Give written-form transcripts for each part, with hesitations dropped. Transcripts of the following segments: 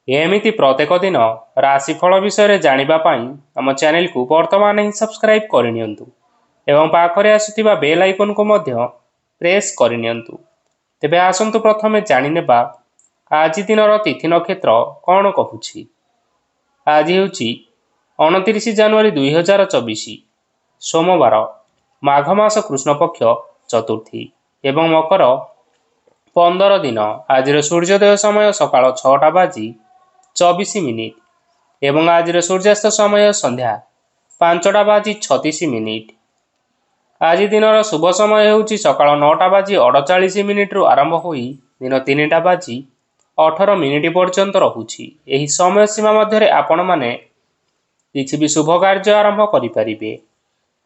ଏମିତି ପ୍ରତ୍ୟେକ ଦିନ ରାଶିଫଳ ବିଷୟରେ ଜାଣିବା ପାଇଁ ଆମ ଚ୍ୟାନେଲକୁ ବର୍ତ୍ତମାନ ହିଁ ସବସ୍କ୍ରାଇବ୍ କରିନିଅନ୍ତୁ ଏବଂ ପାଖରେ ଆସୁଥିବା ବେଲ୍ ଆଇକନକୁ ମଧ୍ୟ ପ୍ରେସ୍ କରିନିଅନ୍ତୁ। ତେବେ ଆସନ୍ତୁ ପ୍ରଥମେ ଜାଣିନେବା ଆଜି ଦିନର ତିଥି ନକ୍ଷତ୍ର କ'ଣ କହୁଛି। ଆଜି ହେଉଛି 29 ଜାନୁଆରୀ 2024 ସୋମବାର, ମାଘ ମାସ କୃଷ୍ଣପକ୍ଷ ଚତୁର୍ଥୀ ଏବଂ ମକର 15 ଦିନ। ଆଜିର ସୂର୍ଯ୍ୟୋଦୟ ସମୟ ସକାଳ 6ଟା ବାଜି 24 ମିନିଟ୍ ଏବଂ ଆଜିର ସୂର୍ଯ୍ୟାସ୍ତ ସମୟ ସନ୍ଧ୍ୟା 5ଟା ବାଜି 36 ମିନିଟ୍। ଆଜି ଦିନର ଶୁଭ ସମୟ ହେଉଛି ସକାଳ 9ଟା ବାଜି 48 ମିନିଟ୍ରୁ ଆରମ୍ଭ ହୋଇ ଦିନ 3ଟା ବାଜି 18 ମିନିଟ୍ ପର୍ଯ୍ୟନ୍ତ ରହୁଛି। ଏହି ସମୟ ସୀମା ମଧ୍ୟରେ ଆପଣମାନେ କିଛି ବି ଶୁଭ କାର୍ଯ୍ୟ ଆରମ୍ଭ କରିପାରିବେ।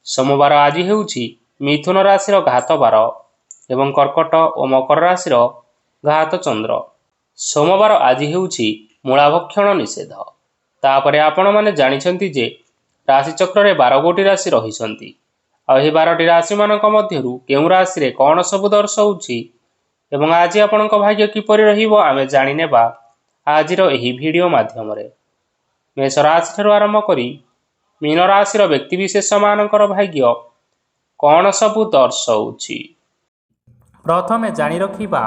ସୋମବାର ଆଜି ହେଉଛି ମିଥୁନ ରାଶିର ଘାତ ବାର ଏବଂ କର୍କଟ ଓ ମକର ରାଶିର ଘାତ ଚନ୍ଦ୍ର। ସୋମବାର ଆଜି ହେଉଛି ମୂଳାଭକ୍ଷଣ ନିଷେଧ। ତାପରେ ଆପଣମାନେ ଜାଣିଛନ୍ତି ଯେ ରାଶିଚକ୍ରରେ 12 ଗୋଟି ରାଶି ରହିଛନ୍ତି। ଆଉ ଏହି 12ଟି ରାଶିମାନଙ୍କ ମଧ୍ୟରୁ କେଉଁ ରାଶିରେ କ'ଣ ସବୁ ଦର୍ଶାଉଛି ଏବଂ ଆଜି ଆପଣଙ୍କ ଭାଗ୍ୟ କିପରି ରହିବ ଆମେ ଜାଣିନେବା ଆଜିର ଏହି ଭିଡ଼ିଓ ମାଧ୍ୟମରେ। ମେଷ ରାଶିଠାରୁ ଆରମ୍ଭ କରି ମୀନ ରାଶିର ବ୍ୟକ୍ତିବିଶେଷମାନଙ୍କର ଭାଗ୍ୟ କ'ଣ ସବୁ ଦର୍ଶାଉଛି। ପ୍ରଥମେ ଜାଣି ରଖିବା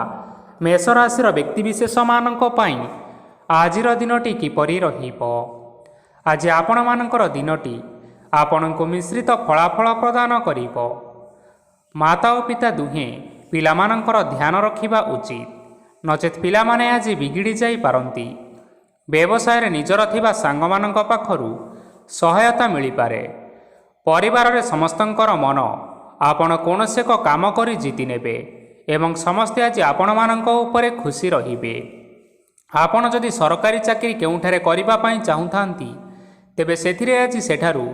ମେଷ ରାଶିର ବ୍ୟକ୍ତିବିଶେଷମାନଙ୍କ ପାଇଁ ଆଜିର ଦିନଟି କିପରି ରହିବ। ଆଜି ଆପଣମାନଙ୍କର ଦିନଟି ଆପଣଙ୍କୁ ମିଶ୍ରିତ ଫଳାଫଳ ପ୍ରଦାନ କରିବ। ମାତା ଓ ପିତା ଦୁହେଁ ପିଲାମାନଙ୍କର ଧ୍ୟାନ ରଖିବା ଉଚିତ, ନଚେତ୍ ପିଲାମାନେ ଆଜି ବିଗିଡ଼ି ଯାଇପାରନ୍ତି। ବ୍ୟବସାୟରେ ନିଜର ଥିବା ସାଙ୍ଗମାନଙ୍କ ପାଖରୁ ସହାୟତା ମିଳିପାରେ। ପରିବାରରେ ସମସ୍ତଙ୍କର ମନ ଆପଣ କୌଣସି ଏକ କାମ କରି ଜିତି ନେବେ ଏବଂ ସମସ୍ତେ ଆଜି ଆପଣମାନଙ୍କ ଉପରେ ଖୁସି ରହିବେ। ଆପଣ ଯଦି ସରକାରୀ ଚାକିରି କେଉଁଠାରେ କରିବା ପାଇଁ ଚାହୁଁଥାନ୍ତି ତେବେ ସେଥିରେ ଆଜି ସେଠାରୁ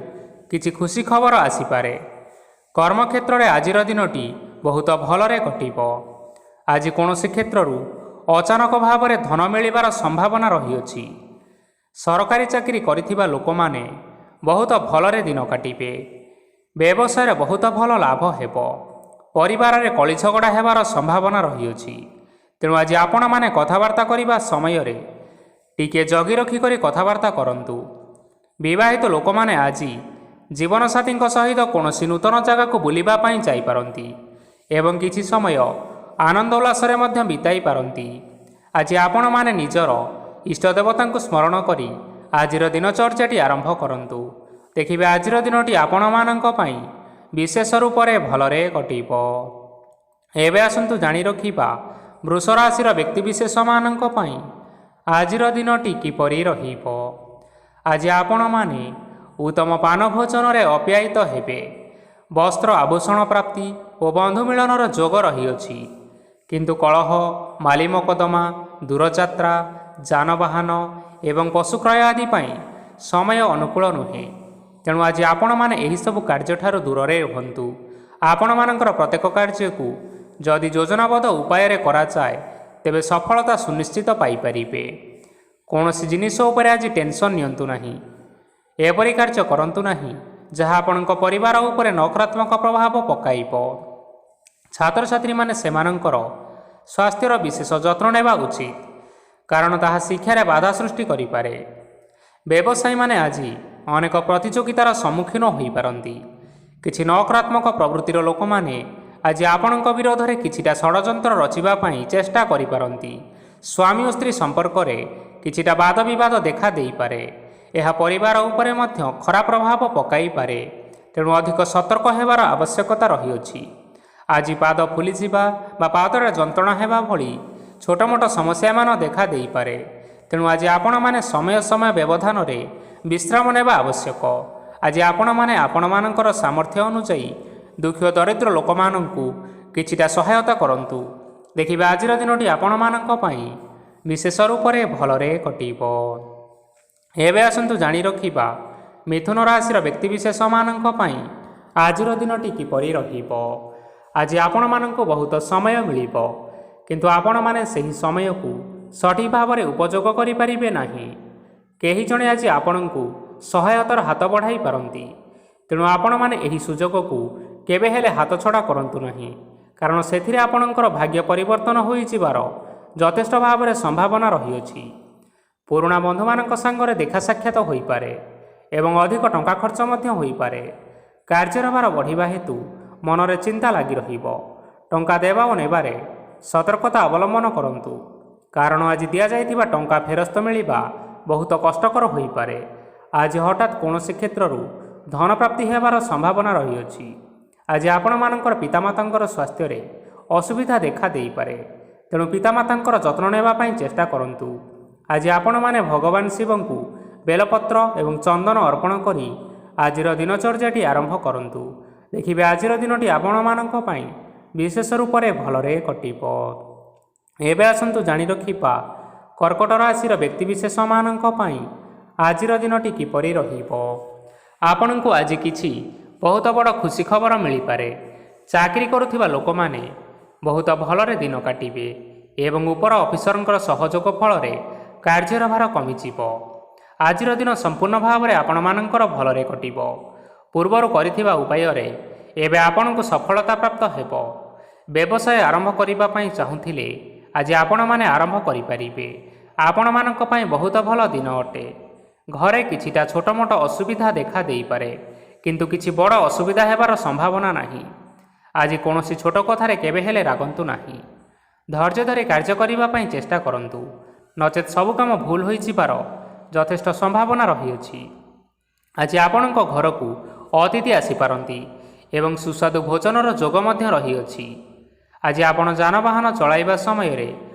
କିଛି ଖୁସି ଖବର ଆସିପାରେ। କର୍ମକ୍ଷେତ୍ରରେ ଆଜିର ଦିନଟି ବହୁତ ଭଲରେ କଟିବ। ଆଜି କୌଣସି କ୍ଷେତ୍ରରୁ ଅଚାନକ ଭାବରେ ଧନ ମିଳିବାର ସମ୍ଭାବନା ରହିଅଛି। ସରକାରୀ ଚାକିରି କରିଥିବା ଲୋକମାନେ ବହୁତ ଭଲରେ ଦିନ କାଟିବେ। ବ୍ୟବସାୟରେ ବହୁତ ଭଲ ଲାଭ ହେବ। ପରିବାରରେ କଳିଝଗଡ଼ା ହେବାର ସମ୍ଭାବନା ରହିଅଛି। ତେଣୁ ଆଜି ଆପଣମାନେ କଥାବାର୍ତ୍ତା କରିବା ସମୟରେ ଟିକିଏ ଜଗି ରଖିକରି କଥାବାର୍ତ୍ତା କରନ୍ତୁ। ବିବାହିତ ଲୋକମାନେ ଆଜି ଜୀବନସାଥୀଙ୍କ ସହିତ କୌଣସି ନୂତନ ଜାଗାକୁ ବୁଲିବା ପାଇଁ ଯାଇପାରନ୍ତି ଏବଂ କିଛି ସମୟ ଆନନ୍ଦ ଉଲ୍ଲାସରେ ମଧ୍ୟ ବିତାଇ ପାରନ୍ତି। ଆଜି ଆପଣମାନେ ନିଜର ଇଷ୍ଟଦେବତାଙ୍କୁ ସ୍ମରଣ କରି ଆଜିର ଦିନଚର୍ଯ୍ୟାଟି ଆରମ୍ଭ କରନ୍ତୁ। ଦେଖିବେ ଆଜିର ଦିନଟି ଆପଣମାନଙ୍କ ପାଇଁ ବିଶେଷ ରୂପରେ ଭଲରେ କଟିବ। ଏବେ ଆସନ୍ତୁ ଜାଣି ରଖିବା ବୃଷ ରାଶିର ବ୍ୟକ୍ତିବିଶେଷମାନଙ୍କ ପାଇଁ ଆଜିର ଦିନଟି କିପରି ରହିବ। ଆଜି ଆପଣମାନେ ଉତ୍ତମ ପାନ ଭୋଜନରେ ଅପ୍ୟାୟିତ ହେବେ। ବସ୍ତ୍ର ଆଭୂଷଣ ପ୍ରାପ୍ତି ଓ ବନ୍ଧୁ ମିଳନର ଯୋଗ ରହିଅଛି। କିନ୍ତୁ କଳହ, ମାଲି ମକଦ୍ଦମା, ଦୂରଯାତ୍ରା, ଯାନବାହନ ଏବଂ ପଶୁ କ୍ରୟ ଆଦି ପାଇଁ ସମୟ ଅନୁକୂଳ ନୁହେଁ। ତେଣୁ ଆଜି ଆପଣମାନେ ଏହିସବୁ କାର୍ଯ୍ୟଠାରୁ ଦୂରରେ ରୁହନ୍ତୁ। ଆପଣମାନଙ୍କର ପ୍ରତ୍ୟେକ କାର୍ଯ୍ୟକୁ ଯଦି ଯୋଜନାବଦ୍ଧ ଉପାୟରେ କରାଯାଏ ତେବେ ସଫଳତା ସୁନିଶ୍ଚିତ ପାଇପାରିବେ। କୌଣସି ଜିନିଷ ଉପରେ ଆଜି ଟେନସନ୍ ନିଅନ୍ତୁ ନାହିଁ। ଏପରି କାର୍ଯ୍ୟ କରନ୍ତୁ ନାହିଁ ଯାହା ଆପଣଙ୍କ ପରିବାର ଉପରେ ନକାରାତ୍ମକ ପ୍ରଭାବ ପକାଇବ। ଛାତ୍ରଛାତ୍ରୀମାନେ ସେମାନଙ୍କର ସ୍ୱାସ୍ଥ୍ୟର ବିଶେଷ ଯତ୍ନ ନେବା ଉଚିତ, କାରଣ ତାହା ଶିକ୍ଷାରେ ବାଧା ସୃଷ୍ଟି କରିପାରେ। ବ୍ୟବସାୟୀମାନେ ଆଜି ଅନେକ ପ୍ରତିଯୋଗିତାର ସମ୍ମୁଖୀନ ହୋଇପାରନ୍ତି। କିଛି ନକାରାତ୍ମକ ପ୍ରବୃତ୍ତିର ଲୋକମାନେ ଆଜି ଆପଣଙ୍କ ବିରୋଧରେ କିଛିଟା ଷଡ଼ଯନ୍ତ୍ର ରଚିବା ପାଇଁ ଚେଷ୍ଟା କରିପାରନ୍ତି। ସ୍ୱାମୀ ଓ ସ୍ତ୍ରୀ ସମ୍ପର୍କରେ କିଛିଟା ବାଦ ବିବାଦ ଦେଖା ଦେଇପାରେ। ଏହା ପରିବାର ଉପରେ ମଧ୍ୟ ଖରାପ ପ୍ରଭାବ ପକାଇପାରେ। ତେଣୁ ଅଧିକ ସତର୍କ ହେବାର ଆବଶ୍ୟକତା ରହିଅଛି। ଆଜି ପାଦ ଫୁଲିଯିବା ବା ପାଦରେ ଯନ୍ତ୍ରଣା ହେବା ଭଳି ଛୋଟମୋଟ ସମସ୍ୟାମାନ ଦେଖା ଦେଇପାରେ। ତେଣୁ ଆଜି ଆପଣମାନେ ସମୟ ସମୟ ବ୍ୟବଧାନରେ ବିଶ୍ରାମ ନେବା ଆବଶ୍ୟକ। ଆଜି ଆପଣମାନେ ଆପଣମାନଙ୍କର ସାମର୍ଥ୍ୟ ଅନୁଯାୟୀ ଦୁଃଖୀ ଓ ଦରିଦ୍ର ଲୋକମାନଙ୍କୁ କିଛିଟା ସହାୟତା କରନ୍ତୁ। ଦେଖିବେ ଆଜିର ଦିନଟି ଆପଣମାନଙ୍କ ପାଇଁ ବିଶେଷ ରୂପରେ ଭଲରେ କଟିବ। ଏବେ ଆସନ୍ତୁ ଜାଣି ରଖିବା ମିଥୁନ ରାଶିର ବ୍ୟକ୍ତିବିଶେଷମାନଙ୍କ ପାଇଁ ଆଜିର ଦିନଟି କିପରି ରହିବ। ଆଜି ଆପଣମାନଙ୍କୁ ବହୁତ ସମୟ ମିଳିବ, କିନ୍ତୁ ଆପଣମାନେ ସେହି ସମୟକୁ ସଠିକ୍ ଭାବରେ ଉପଯୋଗ କରିପାରିବେ ନାହିଁ। କେହି ଜଣେ ଆଜି ଆପଣଙ୍କୁ ସହାୟତାର ହାତ ବଢ଼ାଇ ପାରନ୍ତି। ତେଣୁ ଆପଣମାନେ ଏହି ସୁଯୋଗକୁ କେବେ ହେଲେ ହାତଛଡ଼ା କରନ୍ତୁ ନାହିଁ, କାରଣ ସେଥିରେ ଆପଣଙ୍କର ଭାଗ୍ୟ ପରିବର୍ତ୍ତନ ହୋଇଯିବାର ଯଥେଷ୍ଟ ଭାବରେ ସମ୍ଭାବନା ରହିଅଛି। ପୁରୁଣା ବନ୍ଧୁମାନଙ୍କ ସାଙ୍ଗରେ ଦେଖା ସାକ୍ଷାତ ହୋଇପାରେ ଏବଂ ଅଧିକ ଟଙ୍କା ଖର୍ଚ୍ଚ ମଧ୍ୟ ହୋଇପାରେ। କାର୍ଯ୍ୟର ଭାର ବଢ଼ିବା ହେତୁ ମନରେ ଚିନ୍ତା ଲାଗି ରହିବ। ଟଙ୍କା ଦେବା ଓ ନେବାରେ ସତର୍କତା ଅବଲମ୍ବନ କରନ୍ତୁ, କାରଣ ଆଜି ଦିଆଯାଇଥିବା ଟଙ୍କା ଫେରସ୍ତ ମିଳିବା ବହୁତ କଷ୍ଟକର ହୋଇପାରେ। ଆଜି ହଠାତ୍ କୌଣସି କ୍ଷେତ୍ରରୁ ଧନ ପ୍ରାପ୍ତି ହେବାର ସମ୍ଭାବନା ରହିଅଛି। ଆଜି ଆପଣମାନଙ୍କର ପିତାମାତାଙ୍କର ସ୍ୱାସ୍ଥ୍ୟରେ ଅସୁବିଧା ଦେଖା ଦେଇପାରେ, ତେଣୁ ପିତାମାତାଙ୍କର ଯତ୍ନ ନେବା ପାଇଁ ଚେଷ୍ଟା କରନ୍ତୁ। ଆଜି ଆପଣମାନେ ଭଗବାନ ଶିବଙ୍କୁ ବେଲପତ୍ର ଏବଂ ଚନ୍ଦନ ଅର୍ପଣ କରି ଆଜିର ଦିନଚର୍ଯ୍ୟାଟି ଆରମ୍ଭ କରନ୍ତୁ। ଦେଖିବେ ଆଜିର ଦିନଟି ଆପଣମାନଙ୍କ ପାଇଁ ବିଶେଷ ରୂପରେ ଭଲରେ କଟିବ। ଏବେ ଆସନ୍ତୁ ଜାଣି ରଖିବା କର୍କଟ ରାଶିର ବ୍ୟକ୍ତିବିଶେଷମାନଙ୍କ ପାଇଁ ଆଜିର ଦିନଟି କିପରି ରହିବ। ଆପଣଙ୍କୁ ଆଜି କିଛି ବହୁତ ବଡ଼ ଖୁସି ଖବର ମିଳିପାରେ। ଚାକିରି କରୁଥିବା ଲୋକମାନେ ବହୁତ ଭଲରେ ଦିନ କାଟିବେ ଏବଂ ଉପର ଅଫିସରଙ୍କର ସହଯୋଗ ଫଳରେ କାର୍ଯ୍ୟର ଭାର କମିଯିବ। ଆଜିର ଦିନ ସମ୍ପୂର୍ଣ୍ଣ ଭାବରେ ଆପଣମାନଙ୍କର ଭଲରେ କଟିବ। ପୂର୍ବରୁ କରିଥିବା ଉପାୟରେ ଏବେ ଆପଣଙ୍କୁ ସଫଳତା ପ୍ରାପ୍ତ ହେବ। ବ୍ୟବସାୟ ଆରମ୍ଭ କରିବା ପାଇଁ ଚାହୁଁଥିଲେ ଆଜି ଆପଣମାନେ ଆରମ୍ଭ କରିପାରିବେ। ଆପଣମାନଙ୍କ ପାଇଁ ବହୁତ ଭଲ ଦିନ ଅଟେ। ଘରେ କିଛିଟା ଛୋଟ ମୋଟ ଅସୁବିଧା ଦେଖା ଦେଇପାରେ, କିନ୍ତୁ କିଛି ବଡ଼ ଅସୁବିଧା ହେବାର ସମ୍ଭାବନା ନାହିଁ। ଆଜି କୌଣସି ଛୋଟ କଥାରେ କେବେ ହେଲେ ରାଗନ୍ତୁ ନାହିଁ। ଧୈର୍ଯ୍ୟ ଧରି କାର୍ଯ୍ୟ କରିବା ପାଇଁ ଚେଷ୍ଟା କରନ୍ତୁ, ନଚେତ୍ ସବୁ କାମ ଭୁଲ ହୋଇଯିବାର ଯଥେଷ୍ଟ ସମ୍ଭାବନା ରହିଅଛି। ଆଜି ଆପଣଙ୍କ ଘରକୁ ଅତିଥି ଆସିପାରନ୍ତି ଏବଂ ସୁସ୍ୱାଦୁ ଭୋଜନର ଯୋଗ ମଧ୍ୟ ରହିଅଛି। ଆଜି ଆପଣ ଯାନବାହନ ଚଳାଇବା ସମୟରେ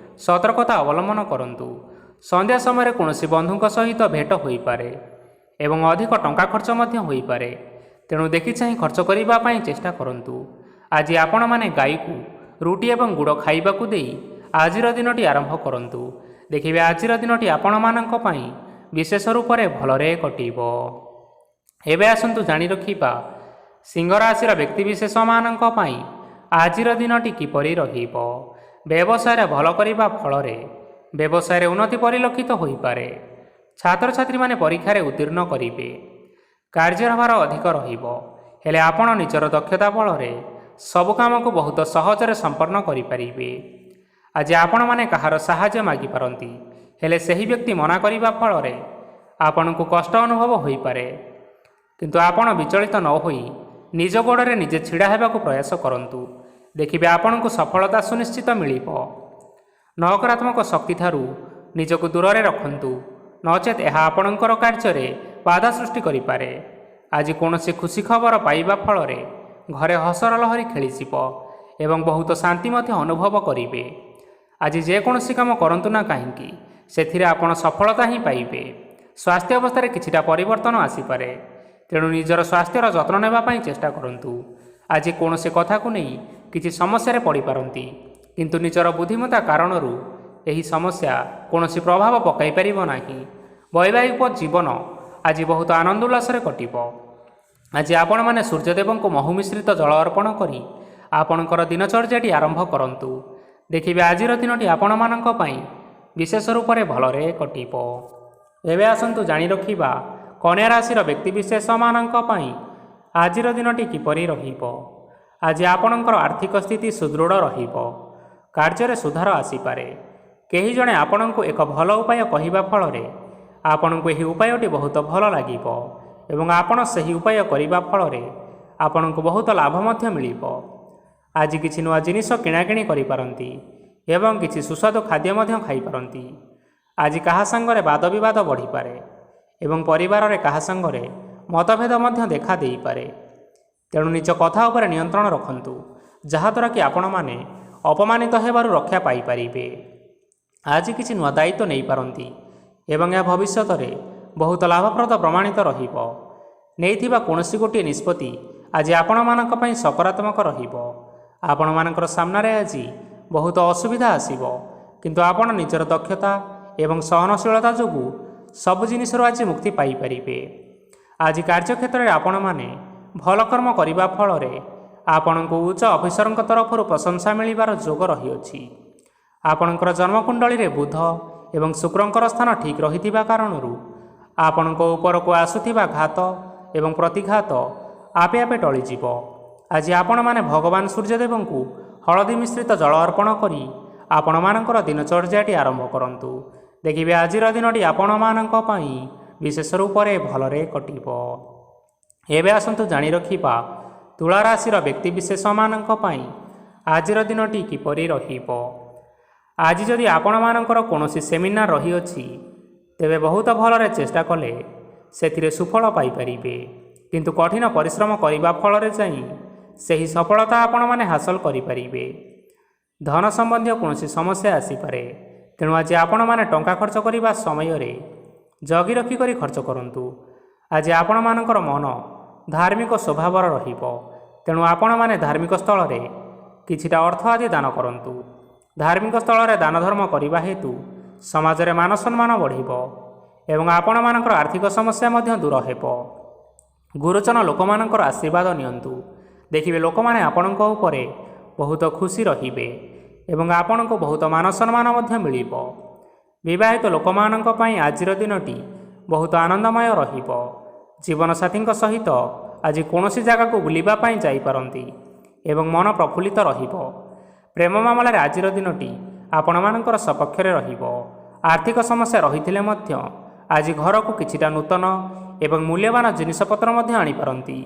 ସତର୍କତା ଅବଲମ୍ବନ କରନ୍ତୁ। ସନ୍ଧ୍ୟା ସମୟରେ କୌଣସି ବନ୍ଧୁଙ୍କ ସହିତ ଭେଟ ହୋଇପାରେ ଏବଂ ଅଧିକ ଟଙ୍କା ଖର୍ଚ୍ଚ ମଧ୍ୟ ହୋଇପାରେ, ତେଣୁ ଦେଖିଚାହିଁ ଖର୍ଚ୍ଚ କରିବା ପାଇଁ ଚେଷ୍ଟା କରନ୍ତୁ। ଆଜି ଆପଣମାନେ ଗାଈକୁ ରୁଟି ଏବଂ ଗୁଡ଼ ଖାଇବାକୁ ଦେଇ ଆଜିର ଦିନଟି ଆରମ୍ଭ କରନ୍ତୁ। ଦେଖିବେ ଆଜିର ଦିନଟି ଆପଣମାନଙ୍କ ପାଇଁ ବିଶେଷ ରୂପରେ ଭଲରେ କଟିବ। ଏବେ ଆସନ୍ତୁ ଜାଣି ରଖିବା ସିଂହ ରାଶିର ବ୍ୟକ୍ତିବିଶେଷମାନଙ୍କ ପାଇଁ ଆଜିର ଦିନଟି କିପରି ରହିବ। ବ୍ୟବସାୟରେ ଭଲ କରିବା ଫଳରେ ବ୍ୟବସାୟରେ ଉନ୍ନତି ପରିଲକ୍ଷିତ ହୋଇପାରେ। ଛାତ୍ରଛାତ୍ରୀମାନେ ପରୀକ୍ଷାରେ ଉତ୍ତୀର୍ଣ୍ଣ କରିବେ। କାର୍ଯ୍ୟର ଭାର ଅଧିକ ରହିବ, ହେଲେ ଆପଣ ନିଜର ଦକ୍ଷତା ବଳରେ ସବୁ କାମକୁ ବହୁତ ସହଜରେ ସମ୍ପନ୍ନ କରିପାରିବେ। ଆଜି ଆପଣମାନେ କାହାର ସାହାଯ୍ୟ ମାଗିପାରନ୍ତି, ହେଲେ ସେହି ବ୍ୟକ୍ତି ମନା କରିବା ଫଳରେ ଆପଣଙ୍କୁ କଷ୍ଟ ଅନୁଭବ ହୋଇପାରେ। କିନ୍ତୁ ଆପଣ ବିଚଳିତ ନ ହୋଇ ନିଜ ଗୋଡ଼ରେ ନିଜେ ଛିଡ଼ା ହେବାକୁ ପ୍ରୟାସ କରନ୍ତୁ। ଦେଖିବେ ଆପଣଙ୍କୁ ସଫଳତା ସୁନିଶ୍ଚିତ ମିଳିବ। ନକାରାତ୍ମକ ଶକ୍ତିଠାରୁ ନିଜକୁ ଦୂରରେ ରଖନ୍ତୁ, ନଚେତ୍ ଏହା ଆପଣଙ୍କର କାର୍ଯ୍ୟରେ ବାଧା ସୃଷ୍ଟି କରିପାରେ। ଆଜି କୌଣସି ଖୁସି ଖବର ପାଇବା ଫଳରେ ଘରେ ହସର ଲହରୀ ଖେଳିଯିବ ଏବଂ ବହୁତ ଶାନ୍ତି ମଧ୍ୟ ଅନୁଭବ କରିବେ। ଆଜି ଯେକୌଣସି କାମ କରନ୍ତୁ ନା କାହିଁକି, ସେଥିରେ ଆପଣ ସଫଳତା ହିଁ ପାଇବେ। ସ୍ୱାସ୍ଥ୍ୟ ଅବସ୍ଥାରେ କିଛିଟା ପରିବର୍ତ୍ତନ ଆସିପାରେ, ତେଣୁ ନିଜର ସ୍ୱାସ୍ଥ୍ୟର ଯତ୍ନ ନେବା ପାଇଁ ଚେଷ୍ଟା କରନ୍ତୁ। ଆଜି କୌଣସି କଥାକୁ ନେଇ କିଛି ସମସ୍ୟାରେ ପଡ଼ିପାରନ୍ତି, କିନ୍ତୁ ନିଜର ବୁଦ୍ଧିମତ୍ତା କାରଣରୁ ଏହି ସମସ୍ୟା କୌଣସି ପ୍ରଭାବ ପକାଇ ପାରିବ ନାହିଁ। ବୈବାହିକ ଜୀବନ ଆଜି ବହୁତ ଆନନ୍ଦ ଉଲ୍ଲାସରେ କଟିବ। ଆଜି ଆପଣମାନେ ସୂର୍ଯ୍ୟଦେବଙ୍କୁ ମହୁ ମିଶ୍ରିତ ଜଳ ଅର୍ପଣ କରି ଆପଣଙ୍କର ଦିନଚର୍ଯ୍ୟାଟି ଆରମ୍ଭ କରନ୍ତୁ। ଦେଖିବେ ଆଜିର ଦିନଟି ଆପଣମାନଙ୍କ ପାଇଁ ବିଶେଷ ରୂପରେ ଭଲରେ କଟିବ। ଏବେ ଆସନ୍ତୁ ଜାଣି ରଖିବା କନ୍ୟା ରାଶିର ବ୍ୟକ୍ତିବିଶେଷମାନଙ୍କ ପାଇଁ ଆଜିର ଦିନଟି କିପରି ରହିବ। ଆଜି ଆପଣଙ୍କର ଆର୍ଥିକ ସ୍ଥିତି ସୁଦୃଢ଼ ରହିବ। କାର୍ଯ୍ୟରେ ସୁଧାର ଆସିପାରେ। କେହି ଜଣେ ଆପଣଙ୍କୁ ଏକ ଭଲ ଉପାୟ କହିବା ଫଳରେ ଆପଣଙ୍କୁ ଏହି ଉପାୟଟି ବହୁତ ଭଲ ଲାଗିବ ଏବଂ ଆପଣ ସେହି ଉପାୟ କରିବା ଫଳରେ ଆପଣଙ୍କୁ ବହୁତ ଲାଭ ମଧ୍ୟ ମିଳିବ। ଆଜି କିଛି ନୂଆ ଜିନିଷ କିଣାକିଣି କରିପାରନ୍ତି ଏବଂ କିଛି ସୁସ୍ୱାଦୁ ଖାଦ୍ୟ ମଧ୍ୟ ଖାଇପାରନ୍ତି। ଆଜି କାହା ସାଙ୍ଗରେ ବାଦବିବାଦ ବଢ଼ିପାରେ ଏବଂ ପରିବାରରେ କାହା ସାଙ୍ଗରେ ମତଭେଦ ମଧ୍ୟ ଦେଖା ଦେଇପାରେ। ତେଣୁ ନିଜ କଥା ଉପରେ ନିୟନ୍ତ୍ରଣ ରଖନ୍ତୁ, ଯାହାଦ୍ୱାରା କି ଆପଣମାନେ ଅପମାନିତ ହେବାରୁ ରକ୍ଷା ପାଇପାରିବେ। ଆଜି କିଛି ନୂଆ ଦାୟିତ୍ୱ ନେଇପାରନ୍ତି ଏବଂ ଏହା ଭବିଷ୍ୟତରେ ବହୁତ ଲାଭପ୍ରଦ ପ୍ରମାଣିତ ରହିବ। ନେଇଥିବା କୌଣସି ଗୋଟିଏ ନିଷ୍ପତ୍ତି ଆଜି ଆପଣମାନଙ୍କ ପାଇଁ ସକାରାତ୍ମକ ରହିବ। ଆପଣମାନଙ୍କର ସାମ୍ନାରେ ଆଜି ବହୁତ ଅସୁବିଧା ଆସିବ, କିନ୍ତୁ ଆପଣ ନିଜର ଦକ୍ଷତା ଏବଂ ସହନଶୀଳତା ଯୋଗୁଁ ସବୁ ଜିନିଷରୁ ଆଜି ମୁକ୍ତି ପାଇପାରିବେ। ଆଜି କାର୍ଯ୍ୟକ୍ଷେତ୍ରରେ ଆପଣମାନେ ଭଲ କର୍ମ କରିବା ଫଳରେ ଆପଣଙ୍କୁ ଉଚ୍ଚ ଅଫିସରଙ୍କ ତରଫରୁ ପ୍ରଶଂସା ମିଳିବାର ଯୋଗ ରହିଅଛି। ଆପଣଙ୍କର ଜନ୍ମକୁଣ୍ଡଳୀରେ ବୁଧ ଏବଂ ଶୁକ୍ରଙ୍କର ସ୍ଥାନ ଠିକ୍ ରହିଥିବା କାରଣରୁ ଆପଣଙ୍କ ଉପରକୁ ଆସୁଥିବା ଘାତ ଏବଂ ପ୍ରତିଘାତ ଆପେ ଆପେ ଟଳିଯିବ। ଆଜି ଆପଣମାନେ ଭଗବାନ ସୂର୍ଯ୍ୟଦେବଙ୍କୁ ହଳଦୀ ମିଶ୍ରିତ ଜଳ ଅର୍ପଣ କରି ଆପଣମାନଙ୍କର ଦିନଚର୍ଯ୍ୟାଟି ଆରମ୍ଭ କରନ୍ତୁ। ଦେଖିବେ ଆଜିର ଦିନଟି ଆପଣମାନଙ୍କ ପାଇଁ ବିଶେଷ ରୂପରେ ଭଲରେ କଟିବ। ଏବେ ଆସନ୍ତୁ ଜାଣି ରଖିବା ତୁଳା ରାଶିର ବ୍ୟକ୍ତିବିଶେଷମାନଙ୍କ ପାଇଁ ଆଜିର ଦିନଟି କିପରି ରହିବ। ଆଜି ଯଦି ଆପଣମାନଙ୍କର କୌଣସି ସେମିନାର ରହିଅଛି ତେବେ ବହୁତ ଭଲରେ ଚେଷ୍ଟା କଲେ ସେଥିରେ ସୁଫଳ ପାଇପାରିବେ, କିନ୍ତୁ କଠିନ ପରିଶ୍ରମ କରିବା ଫଳରେ ଯାଇ ସେହି ସଫଳତା ଆପଣମାନେ ହାସଲ କରିପାରିବେ। ଧନ ସମ୍ବନ୍ଧୀୟ କୌଣସି ସମସ୍ୟା ଆସିପାରେ, ତେଣୁ ଆଜି ଆପଣମାନେ ଟଙ୍କା ଖର୍ଚ୍ଚ କରିବା ସମୟରେ ଜଗି ରଖିକରି ଖର୍ଚ୍ଚ କରନ୍ତୁ। ଆଜି ଆପଣମାନଙ୍କର ମନ ଧାର୍ମିକ ସ୍ୱଭାବର ରହିବ, ତେଣୁ ଆପଣମାନେ ଧାର୍ମିକ ସ୍ଥଳରେ କିଛିଟା ଅର୍ଥ ଆଦି ଦାନ କରନ୍ତୁ। ଧାର୍ମିକ ସ୍ଥଳରେ ଦାନ ଧର୍ମ କରିବା ହେତୁ ସମାଜରେ ମାନ ସମ୍ମାନ ବଢ଼ିବ ଏବଂ ଆପଣମାନଙ୍କର ଆର୍ଥିକ ସମସ୍ୟା ମଧ୍ୟ ଦୂର ହେବ। ଗୁରୁଜନ ଲୋକମାନଙ୍କର ଆଶୀର୍ବାଦ ନିଅନ୍ତୁ। ଦେଖିବେ ଲୋକମାନେ ଆପଣଙ୍କ ଉପରେ ବହୁତ ଖୁସି ରହିବେ ଏବଂ ଆପଣଙ୍କୁ ବହୁତ ମାନ ସମ୍ମାନ ମଧ୍ୟ ମିଳିବ। ବିବାହିତ ଲୋକମାନଙ୍କ ପାଇଁ ଆଜିର ଦିନଟି ବହୁତ ଆନନ୍ଦମୟ ରହିବ। ଜୀବନସାଥୀଙ୍କ ସହିତ ଆଜି କୌଣସି ଜାଗାକୁ ବୁଲିବା ପାଇଁ ଯାଇପାରନ୍ତି ଏବଂ ମନ ପ୍ରଫୁଲ୍ଲିତ ରହିବ। ପ୍ରେମ ମାମଲାରେ ଆଜିର ଦିନଟି ଆପଣମାନଙ୍କର ସପକ୍ଷରେ ରହିବ। ଆର୍ଥିକ ସମସ୍ୟା ରହିଥିଲେ ମଧ୍ୟ ଆଜି ଘରକୁ କିଛିଟା ନୂତନ ଏବଂ ମୂଲ୍ୟବାନ ଜିନିଷପତ୍ର ମଧ୍ୟ ଆଣିପାରନ୍ତି।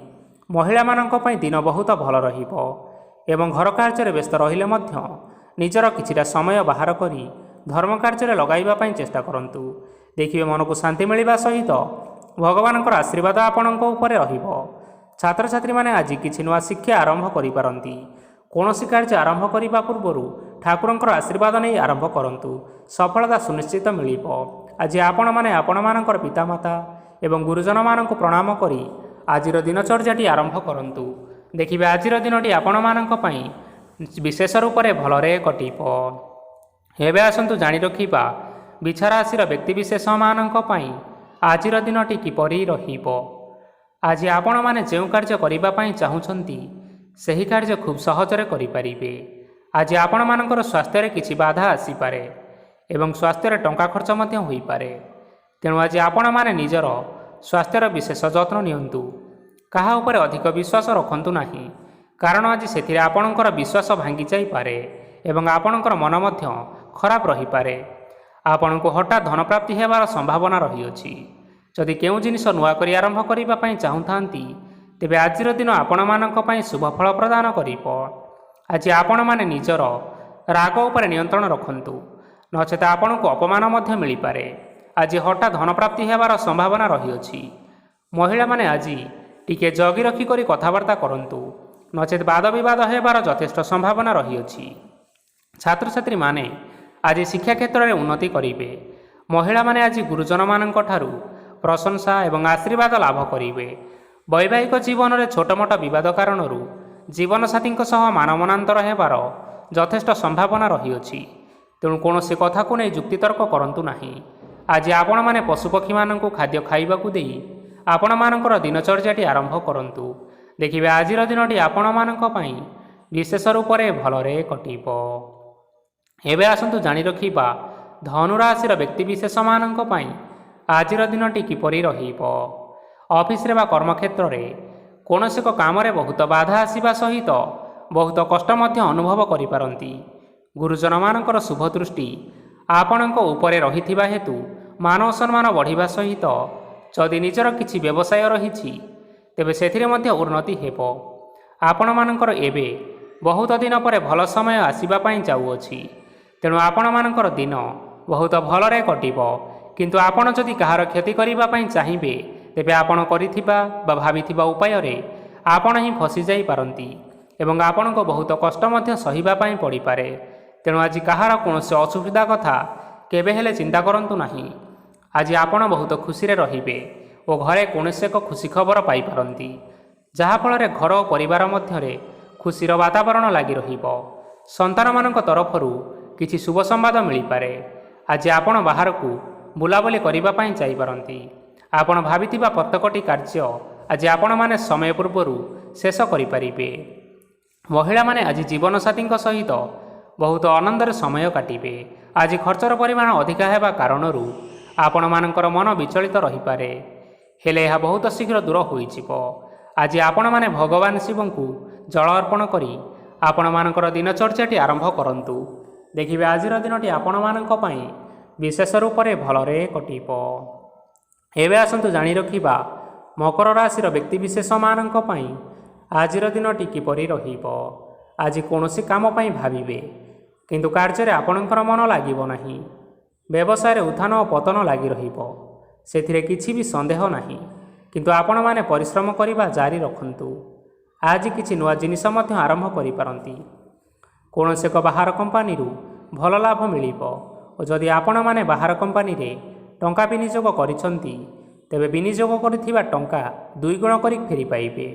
ମହିଳାମାନଙ୍କ ପାଇଁ ଦିନ ବହୁତ ଭଲ ରହିବ ଏବଂ ଘର କାର୍ଯ୍ୟରେ ବ୍ୟସ୍ତ ରହିଲେ ମଧ୍ୟ ନିଜର କିଛିଟା ସମୟ ବାହାର କରି ଧର୍ମ କାର୍ଯ୍ୟରେ ଲଗାଇବା ପାଇଁ ଚେଷ୍ଟା କରନ୍ତୁ। ଦେଖିବେ ମନକୁ ଶାନ୍ତି ମିଳିବା ସହିତ ଭଗବାନଙ୍କର ଆଶୀର୍ବାଦ ଆପଣଙ୍କ ଉପରେ ରହିବ। ଛାତ୍ରଛାତ୍ରୀମାନେ ଆଜି କିଛି ନୂଆ ଶିକ୍ଷା ଆରମ୍ଭ କରିପାରନ୍ତି। କୌଣସି କାର୍ଯ୍ୟ ଆରମ୍ଭ କରିବା ପୂର୍ବରୁ ଠାକୁରଙ୍କର ଆଶୀର୍ବାଦ ନେଇ ଆରମ୍ଭ କରନ୍ତୁ, ସଫଳତା ସୁନିଶ୍ଚିତ ମିଳିବ। ଆଜି ଆପଣମାନେ ଆପଣମାନଙ୍କର ପିତାମାତା ଏବଂ ଗୁରୁଜନମାନଙ୍କୁ ପ୍ରଣାମ କରି ଆଜିର ଦିନଚର୍ଯ୍ୟାଟି ଆରମ୍ଭ କରନ୍ତୁ। ଦେଖିବେ ଆଜିର ଦିନଟି ଆପଣମାନଙ୍କ ପାଇଁ ବିଶେଷ ରୂପରେ ଭଲରେ କଟିବ। ଏବେ ଆସନ୍ତୁ ଜାଣି ରଖିବା ବିଛା ରାଶିର ବ୍ୟକ୍ତିବିଶେଷମାନଙ୍କ ପାଇଁ ଆଜିର ଦିନଟି କିପରି ରହିବ। ଆଜି ଆପଣମାନେ ଯେଉଁ କାର୍ଯ୍ୟ କରିବା ପାଇଁ ଚାହୁଁଛନ୍ତି ସେହି କାର୍ଯ୍ୟ ଖୁବ୍ ସହଜରେ କରିପାରିବେ। ଆଜି ଆପଣମାନଙ୍କର ସ୍ୱାସ୍ଥ୍ୟରେ କିଛି ବାଧା ଆସିପାରେ ଏବଂ ସ୍ୱାସ୍ଥ୍ୟରେ ଟଙ୍କା ଖର୍ଚ୍ଚ ମଧ୍ୟ ହୋଇପାରେ, ତେଣୁ ଆଜି ଆପଣମାନେ ନିଜର ସ୍ୱାସ୍ଥ୍ୟର ବିଶେଷ ଯତ୍ନ ନିଅନ୍ତୁ। କାହା ଉପରେ ଅଧିକ ବିଶ୍ୱାସ ରଖନ୍ତୁ ନାହିଁ, କାରଣ ଆଜି ସେଥିରେ ଆପଣଙ୍କର ବିଶ୍ୱାସ ଭାଙ୍ଗି ଯାଇପାରେ ଏବଂ ଆପଣଙ୍କର ମନ ମଧ୍ୟ ଖରାପ ରହିପାରେ। ଆପଣଙ୍କୁ ହଠାତ୍ ଧନପ୍ରାପ୍ତି ହେବାର ସମ୍ଭାବନା ରହିଅଛି। ଯଦି କେଉଁ ଜିନିଷ ନୂଆ କରି ଆରମ୍ଭ କରିବା ପାଇଁ ଚାହୁଁଥାନ୍ତି ତେବେ ଆଜିର ଦିନ ଆପଣମାନଙ୍କ ପାଇଁ ଶୁଭ ଫଳ ପ୍ରଦାନ କରିବ। ଆଜି ଆପଣମାନେ ନିଜର ରାଗ ଉପରେ ନିୟନ୍ତ୍ରଣ ରଖନ୍ତୁ, ନଚେତ ଆପଣଙ୍କୁ ଅପମାନ ମଧ୍ୟ ମିଳିପାରେ। ଆଜି ହଠାତ୍ ଧନପ୍ରାପ୍ତି ହେବାର ସମ୍ଭାବନା ରହିଅଛି। ମହିଳାମାନେ ଆଜି ଟିକେ ଜଗି ରଖି କରି କଥାବାର୍ତ୍ତା କରନ୍ତୁ, ନଚେତ ବାଦ ବିବାଦ ହେବାର ଯଥେଷ୍ଟ ସମ୍ଭାବନା ରହିଅଛି। ଛାତ୍ରଛାତ୍ରୀମାନେ ଆଜି ଶିକ୍ଷା କ୍ଷେତ୍ରରେ ଉନ୍ନତି କରିବେ। ମହିଳାମାନେ ଆଜି ଗୁରୁଜନମାନଙ୍କ ଠାରୁ ପ୍ରଶଂସା ଏବଂ ଆଶୀର୍ବାଦ ଲାଭ କରିବେ। ବୈବାହିକ ଜୀବନରେ ଛୋଟମୋଟ ବିବାଦ କାରଣରୁ ଜୀବନସାଥୀଙ୍କ ସହ ମାନମନାନ୍ତର ହେବାର ଯଥେଷ୍ଟ ସମ୍ଭାବନା ରହିଅଛି, ତେଣୁ କୌଣସି କଥାକୁ ନେଇ ଯୁକ୍ତିତର୍କ କରନ୍ତୁ ନାହିଁ। ଆଜି ଆପଣମାନେ ପଶୁପକ୍ଷୀମାନଙ୍କୁ ଖାଦ୍ୟ ଖାଇବାକୁ ଦେଇ ଆପଣମାନଙ୍କର ଦିନଚର୍ଯ୍ୟାଟି ଆରମ୍ଭ କରନ୍ତୁ। ଦେଖିବେ ଆଜିର ଦିନଟି ଆପଣମାନଙ୍କ ପାଇଁ ବିଶେଷ ରୂପରେ ଭଲରେ କଟିବ। ଏବେ ଆସନ୍ତୁ ଜାଣି ରଖିବା ଧନୁ ରାଶିର ବ୍ୟକ୍ତିବିଶେଷମାନଙ୍କ ପାଇଁ ଆଜିର ଦିନଟି କିପରି ରହିବ। ଅଫିସରେ ବା କର୍ମକ୍ଷେତ୍ରରେ କୌଣସି ଏକ କାମରେ ବହୁତ ବାଧା ଆସିବା ସହିତ ବହୁତ କଷ୍ଟ ମଧ୍ୟ ଅନୁଭବ କରିପାରନ୍ତି। ଗୁରୁଜନମାନଙ୍କର ଶୁଭ ଦୃଷ୍ଟି ଆପଣଙ୍କ ଉପରେ ରହିଥିବା ହେତୁ ମାନ ସମ୍ମାନ ବଢ଼ିବା ସହିତ ଯଦି ନିଜର କିଛି ବ୍ୟବସାୟ ରହିଛି ତେବେ ସେଥିରେ ମଧ୍ୟ ଉନ୍ନତି ହେବ। ଆପଣମାନଙ୍କର ଏବେ ବହୁତ ଦିନ ପରେ ଭଲ ସମୟ ଆସିବା ପାଇଁ ଯାଉଅଛି, ତେଣୁ ଆପଣମାନଙ୍କର ଦିନ ବହୁତ ଭଲରେ କଟିବ। କିନ୍ତୁ ଆପଣ ଯଦି କାହାର କ୍ଷତି କରିବା ପାଇଁ ଚାହିଁବେ ତେବେ ଆପଣ କରିଥିବା ବା ଭାବିଥିବା ଉପାୟରେ ଆପଣ ହିଁ ଫସିଯାଇପାରନ୍ତି ଏବଂ ଆପଣଙ୍କୁ ବହୁତ କଷ୍ଟ ମଧ୍ୟ ସହିବା ପାଇଁ ପଡ଼ିପାରେ। ତେଣୁ ଆଜି କାହାର କୌଣସି ଅସୁବିଧା କଥା କେବେ ହେଲେ ଚିନ୍ତା କରନ୍ତୁ ନାହିଁ। ଆଜି ଆପଣ ବହୁତ ଖୁସିରେ ରହିବେ ଓ ଘରେ କୌଣସି ଏକ ଖୁସି ଖବର ପାଇପାରନ୍ତି, ଯାହାଫଳରେ ଘର ଓ ପରିବାର ମଧ୍ୟରେ ଖୁସିର ବାତାବରଣ ଲାଗି ରହିବ। ସନ୍ତାନମାନଙ୍କ ତରଫରୁ କିଛି ଶୁଭ ସମ୍ବାଦ ମିଳିପାରେ। ଆଜି ଆପଣ ବାହାରକୁ ବୁଲାବୁଲି କରିବା ପାଇଁ ଯାଇପାରନ୍ତି। ଆପଣ ଭାବିଥିବା ପ୍ରତ୍ୟେକଟି କାର୍ଯ୍ୟ ଆଜି ଆପଣମାନେ ସମୟ ପୂର୍ବରୁ ଶେଷ କରିପାରିବେ। ମହିଳାମାନେ ଆଜି ଜୀବନସାଥୀଙ୍କ ସହିତ ବହୁତ ଆନନ୍ଦରେ ସମୟ କାଟିବେ। ଆଜି ଖର୍ଚ୍ଚର ପରିମାଣ ଅଧିକା ହେବା କାରଣରୁ ଆପଣମାନଙ୍କର ମନ ବିଚଳିତ ରହିପାରେ, ହେଲେ ଏହା ବହୁତ ଶୀଘ୍ର ଦୂର ହୋଇଯିବ। ଆଜି ଆପଣମାନେ ଭଗବାନ ଶିବଙ୍କୁ ଜଳ ଅର୍ପଣ କରି ଆପଣମାନଙ୍କର ଦିନଚର୍ଯ୍ୟାଟି ଆରମ୍ଭ କରନ୍ତୁ। ଦେଖିବେ ଆଜିର ଦିନଟି ଆପଣମାନଙ୍କ ପାଇଁ ବିଶେଷ ରୂପରେ ଭଲରେ କଟିବ। ଏବେ ଆସନ୍ତୁ ଜାଣି ରଖିବା ମକର ରାଶିର ବ୍ୟକ୍ତିବିଶେଷମାନଙ୍କ ପାଇଁ ଆଜିର ଦିନଟି କିପରି ରହିବ। ଆଜି କୌଣସି କାମ ପାଇଁ ଭାବିବେ, କିନ୍ତୁ କାର୍ଯ୍ୟରେ ଆପଣଙ୍କର ମନ ଲାଗିବ ନାହିଁ। ବ୍ୟବସାୟରେ ଉତ୍ଥାନ ଓ ପତନ ଲାଗି ରହିବ, ସେଥିରେ କିଛି ବି ସନ୍ଦେହ ନାହିଁ। କିନ୍ତୁ ଆପଣମାନେ ପରିଶ୍ରମ କରିବା ଜାରି ରଖନ୍ତୁ। ଆଜି କିଛି ନୂଆ ଜିନିଷ ମଧ୍ୟ ଆରମ୍ଭ କରିପାରନ୍ତି। କୌଣସି ଏକ ବାହାର କମ୍ପାନୀରୁ ଭଲ ଲାଭ ମିଳିବ ଓ ଯଦି ଆପଣମାନେ ବାହାର କମ୍ପାନୀରେ ଟଙ୍କା ବିନିଯୋଗ କରିଛନ୍ତି, ତେବେ ବିନିଯୋଗ କରିଥିବା ଟଙ୍କା ଦୁଇଗୁଣ କରି ଫେରି ପାଇବେ।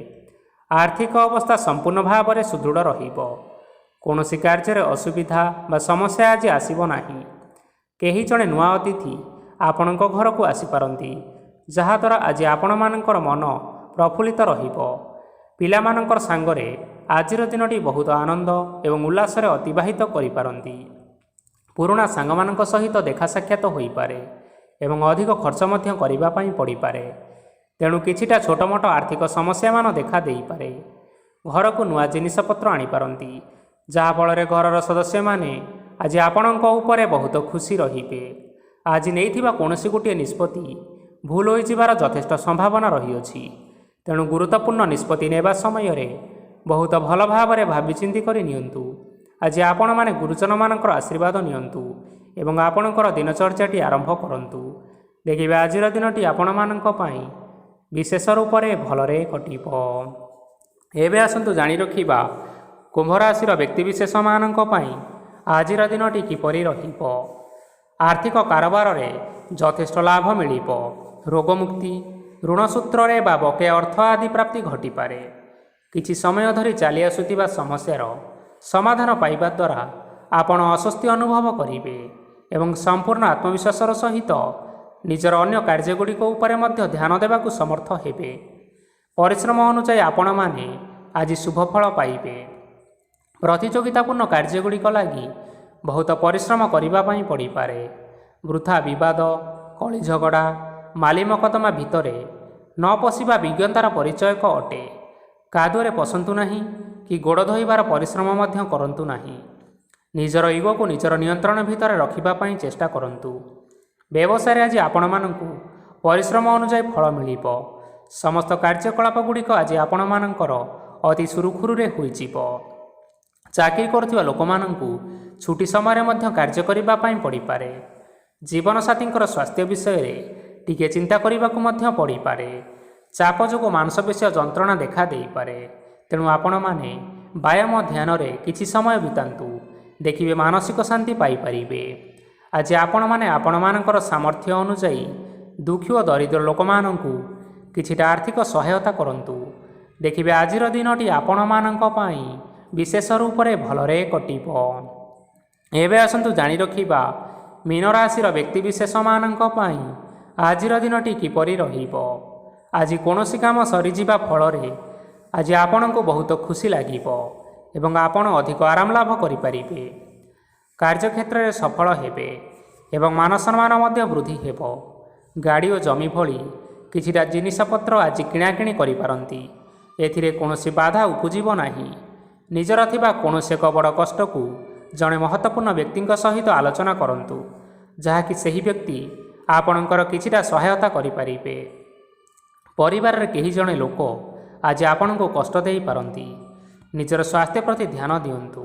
ଆର୍ଥିକ ଅବସ୍ଥା ସମ୍ପୂର୍ଣ୍ଣ ଭାବରେ ସୁଦୃଢ଼ ରହିବ। କୌଣସି କାର୍ଯ୍ୟରେ ଅସୁବିଧା ବା ସମସ୍ୟା ଆଜି ଆସିବ ନାହିଁ। କେହି ଜଣେ ନୂଆ ଅତିଥି ଆପଣଙ୍କ ଘରକୁ ଆସିପାରନ୍ତି, ଯାହାଦ୍ୱାରା ଆଜି ଆପଣମାନଙ୍କର ମନ ପ୍ରଫୁଲ୍ଲିତ ରହିବ। ପିଲାମାନଙ୍କର ସାଙ୍ଗରେ ଆଜିର ଦିନଟି ବହୁତ ଆନନ୍ଦ ଏବଂ ଉଲ୍ଲାସରେ ଅତିବାହିତ କରିପାରନ୍ତି। ପୁରୁଣା ସାଙ୍ଗମାନଙ୍କ ସହିତ ଦେଖା ସାକ୍ଷାତ ହୋଇପାରେ ଏବଂ ଅଧିକ ଖର୍ଚ୍ଚ ମଧ୍ୟ କରିବା ପାଇଁ ପଡ଼ିପାରେ। ତେଣୁ କିଛିଟା ଛୋଟମୋଟ ଆର୍ଥିକ ସମସ୍ୟାମାନ ଦେଖା ଦେଇପାରେ। ଘରକୁ ନୂଆ ଜିନିଷପତ୍ର ଆଣିପାରନ୍ତି, ଯାହାଫଳରେ ଘରର ସଦସ୍ୟମାନେ ଆଜି ଆପଣଙ୍କ ଉପରେ ବହୁତ ଖୁସି ରହିବେ। ଆଜି ନେଇଥିବା କୌଣସି ଗୋଟିଏ ନିଷ୍ପତ୍ତି ଭୁଲ ହୋଇଯିବାର ଯଥେଷ୍ଟ ସମ୍ଭାବନା ରହିଅଛି। ତେଣୁ ଗୁରୁତ୍ୱପୂର୍ଣ୍ଣ ନିଷ୍ପତ୍ତି ନେବା ସମୟରେ ବହୁତ ଭଲ ଭାବରେ ଭାବିଚିନ୍ତି କରି ନିଅନ୍ତୁ। ଆଜି ଆପଣମାନେ ଗୁରୁଜନମାନଙ୍କର ଆଶୀର୍ବାଦ ନିଅନ୍ତୁ ଏବଂ ଆପଣଙ୍କର ଦିନଚର୍ଯ୍ୟାଟି ଆରମ୍ଭ କରନ୍ତୁ। ଦେଖିବେ ଆଜିର ଦିନଟି ଆପଣମାନଙ୍କ ପାଇଁ ବିଶେଷ ରୂପରେ ଭଲରେ କଟିବ। ଏବେ ଆସନ୍ତୁ ଜାଣି ରଖିବା କୁମ୍ଭ ରାଶିର ବ୍ୟକ୍ତିବିଶେଷମାନଙ୍କ ପାଇଁ ଆଜିର ଦିନଟି କିପରି ରହିବ। ଆର୍ଥିକ କାରବାରରେ ଯଥେଷ୍ଟ ଲାଭ ମିଳିବ। ରୋଗମୁକ୍ତି, ଋଣ ସୂତ୍ରରେ ବା ବକେୟା ଅର୍ଥ ଆଦି ପ୍ରାପ୍ତି ଘଟିପାରେ। କିଛି ସମୟ ଧରି ଚାଲି ଆସୁଥିବା ସମସ୍ୟାର ସମାଧାନ ପାଇବା ଦ୍ୱାରା ଆପଣ ଆଶ୍ୱସ୍ତି ଅନୁଭବ କରିବେ ଏବଂ ସମ୍ପୂର୍ଣ୍ଣ ଆତ୍ମବିଶ୍ୱାସର ସହିତ ନିଜର ଅନ୍ୟ କାର୍ଯ୍ୟଗୁଡ଼ିକ ଉପରେ ମଧ୍ୟ ଧ୍ୟାନ ଦେବାକୁ ସମର୍ଥ ହେବେ। ପରିଶ୍ରମ ଅନୁଯାୟୀ ଆପଣମାନେ ଆଜି ଶୁଭଫଳ ପାଇବେ। ପ୍ରତିଯୋଗିତାପୂର୍ଣ୍ଣ କାର୍ଯ୍ୟଗୁଡ଼ିକ ଲାଗି ବହୁତ ପରିଶ୍ରମ କରିବା ପାଇଁ ପଡ଼ିପାରେ। ବୃଥା ବିବାଦ, କଳି ଝଗଡ଼ା, ମାଲି ମକଦ୍ଦମା ଭିତରେ ନ ପଶିବା ବିଜ୍ଞତାର ପରିଚୟକ ଅଟେ। କାଦୁଅରେ ପଶନ୍ତୁ ନାହିଁ କି ଗୋଡ଼ ଧୋଇବାର ପରିଶ୍ରମ ମଧ୍ୟ କରନ୍ତୁ ନାହିଁ। ନିଜର ଇଗୋକୁ ନିଜର ନିୟନ୍ତ୍ରଣ ଭିତରେ ରଖିବା ପାଇଁ ଚେଷ୍ଟା କରନ୍ତୁ। ବ୍ୟବସାୟରେ ଆଜି ଆପଣମାନଙ୍କୁ ପରିଶ୍ରମ ଅନୁଯାୟୀ ଫଳ ମିଳିବ। ସମସ୍ତ କାର୍ଯ୍ୟକଳାପଗୁଡ଼ିକ ଆଜି ଆପଣମାନଙ୍କର ଅତି ସୁରୁଖୁରୁରେ ହୋଇଯିବ। ଚାକିରି କରୁଥିବା ଲୋକମାନଙ୍କୁ ଛୁଟି ସମୟରେ ମଧ୍ୟ କାର୍ଯ୍ୟ କରିବା ପାଇଁ ପଡ଼ିପାରେ। ଜୀବନସାଥୀଙ୍କର ସ୍ୱାସ୍ଥ୍ୟ ବିଷୟରେ ଟିକିଏ ଚିନ୍ତା କରିବାକୁ ମଧ୍ୟ ପଡ଼ିପାରେ। ଚାପ ଯୋଗୁଁ ମାଂସପେଶୀୟ ଯନ୍ତ୍ରଣା ଦେଖା ଦେଇପାରେ। ତେଣୁ ଆପଣମାନେ ବ୍ୟାୟାମ ଧ୍ୟାନରେ କିଛି ସମୟ ବିତାନ୍ତୁ। ଦେଖିବେ ମାନସିକ ଶାନ୍ତି ପାଇପାରିବେ। ଆଜି ଆପଣମାନେ ଆପଣମାନଙ୍କର ସାମର୍ଥ୍ୟ ଅନୁଯାୟୀ ଦୁଃଖୀ ଓ ଦରିଦ୍ର ଲୋକମାନଙ୍କୁ କିଛିଟା ଆର୍ଥିକ ସହାୟତା କରନ୍ତୁ। ଦେଖିବେ ଆଜିର ଦିନଟି ଆପଣମାନଙ୍କ ପାଇଁ ବିଶେଷ ରୂପରେ ଭଲରେ କଟିବ। ଏବେ ଆସନ୍ତୁ ଜାଣି ରଖିବା ମୀନ ରାଶିର ବ୍ୟକ୍ତିବିଶେଷମାନଙ୍କ ପାଇଁ ଆଜିର ଦିନଟି କିପରି ରହିବ। ଆଜି କୌଣସି କାମ ସରିଯିବା ଫଳରେ ଆଜି ଆପଣଙ୍କୁ ବହୁତ ଖୁସି ଲାଗିବ ଏବଂ ଆପଣ ଅଧିକ ଆରାମ ଲାଭ କରିପାରିବେ। କାର୍ଯ୍ୟକ୍ଷେତ୍ରରେ ସଫଳ ହେବେ ଏବଂ ମାନସମ୍ମାନ ମଧ୍ୟ ବୃଦ୍ଧି ହେବ। ଗାଡ଼ି ଓ ଜମି ଭଳି କିଛିଟା ଜିନିଷପତ୍ର ଆଜି କିଣାକିଣି କରିପାରନ୍ତି। ଏଥିରେ କୌଣସି ବାଧା ଉପୁଜିବ ନାହିଁ। ନିଜର ଥିବା କୌଣସି ଏକ ବଡ଼ କଷ୍ଟକୁ ଜଣେ ମହତ୍ତ୍ୱପୂର୍ଣ୍ଣ ବ୍ୟକ୍ତିଙ୍କ ସହିତ ଆଲୋଚନା କରନ୍ତୁ, ଯାହାକି ସେହି ବ୍ୟକ୍ତି ଆପଣଙ୍କର କିଛିଟା ସହାୟତା କରିପାରିବେ। ପରିବାରରେ କେହି ଜଣେ ଲୋକ ଆଜି ଆପଣଙ୍କୁ କଷ୍ଟ ଦେଇପାରନ୍ତି। ନିଜର ସ୍ୱାସ୍ଥ୍ୟ ପ୍ରତି ଧ୍ୟାନ ଦିଅନ୍ତୁ।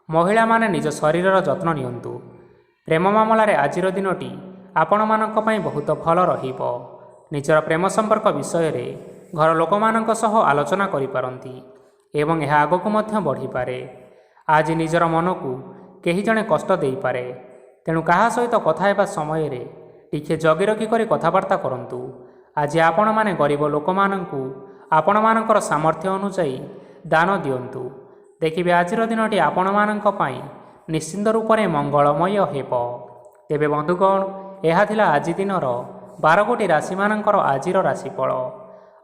ମହିଳାମାନେ ନିଜ ଶରୀରର ଯତ୍ନ ନିଅନ୍ତୁ। ପ୍ରେମ ମାମଲାରେ ଆଜିର ଦିନଟି ଆପଣମାନଙ୍କ ପାଇଁ ବହୁତ ଭଲ ରହିବ। ନିଜର ପ୍ରେମ ସମ୍ପର୍କ ବିଷୟରେ ଘର ଲୋକମାନଙ୍କ ସହ ଆଲୋଚନା କରିପାରନ୍ତି ଏବଂ ଏହା ଆଗକୁ ମଧ୍ୟ ବଢ଼ିପାରେ। ଆଜି ନିଜର ମନକୁ କେହି ଜଣେ କଷ୍ଟ ଦେଇପାରେ, ତେଣୁ କାହା ସହିତ କଥା ହେବା ସମୟରେ ଟିକିଏ ଜଗି ରଖି କରି କଥାବାର୍ତ୍ତା କରନ୍ତୁ। ଆଜି ଆପଣମାନେ ଗରିବ ଲୋକମାନଙ୍କୁ ଆପଣମାନଙ୍କର ସାମର୍ଥ୍ୟ ଅନୁଯାୟୀ ଦାନ ଦିଅନ୍ତୁ। ଦେଖିବେ ଆଜିର ଦିନଟି ଆପଣମାନଙ୍କ ପାଇଁ ନିଶ୍ଚିନ୍ତ ରୂପରେ ମଙ୍ଗଳମୟ ହେବ। ତେବେ ବନ୍ଧୁଗଣ, ଏହା ଥିଲା ଆଜି ଦିନର 12ଗୋଟି ରାଶିମାନଙ୍କର ଆଜିର ରାଶିଫଳ।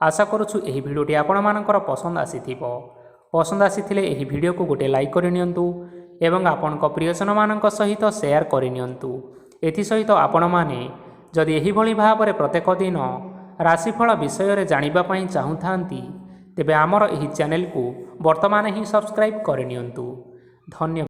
ଆଶା କରୁଛୁ ଏହି ଭିଡ଼ିଓଟି ଆପଣମାନଙ୍କର ପସନ୍ଦ ଆସିଥିବ। ପସନ୍ଦ ଆସିଥିଲେ ଏହି ଭିଡ଼ିଓକୁ ଗୋଟିଏ ଲାଇକ୍ କରିନିଅନ୍ତୁ ଏବଂ ଆପଣଙ୍କ ପ୍ରିୟଜନମାନଙ୍କ ସହିତ ସେୟାର କରିନିଅନ୍ତୁ। ଏଥିସହିତ ଆପଣମାନେ ଯଦି ଏହିଭଳି ଭାବରେ ପ୍ରତ୍ୟେକ ଦିନ ରାଶିଫଳ ବିଷୟରେ ଜାଣିବା ପାଇଁ ଚାହୁଁଥାନ୍ତି, ତେବେ ଆମର ଏହି ଚ୍ୟାନେଲକୁ ବର୍ତ୍ତମାନ ହିଁ ସବସ୍କ୍ରାଇବ୍ କରିନିଅନ୍ତୁ। ଧନ୍ୟବାଦ।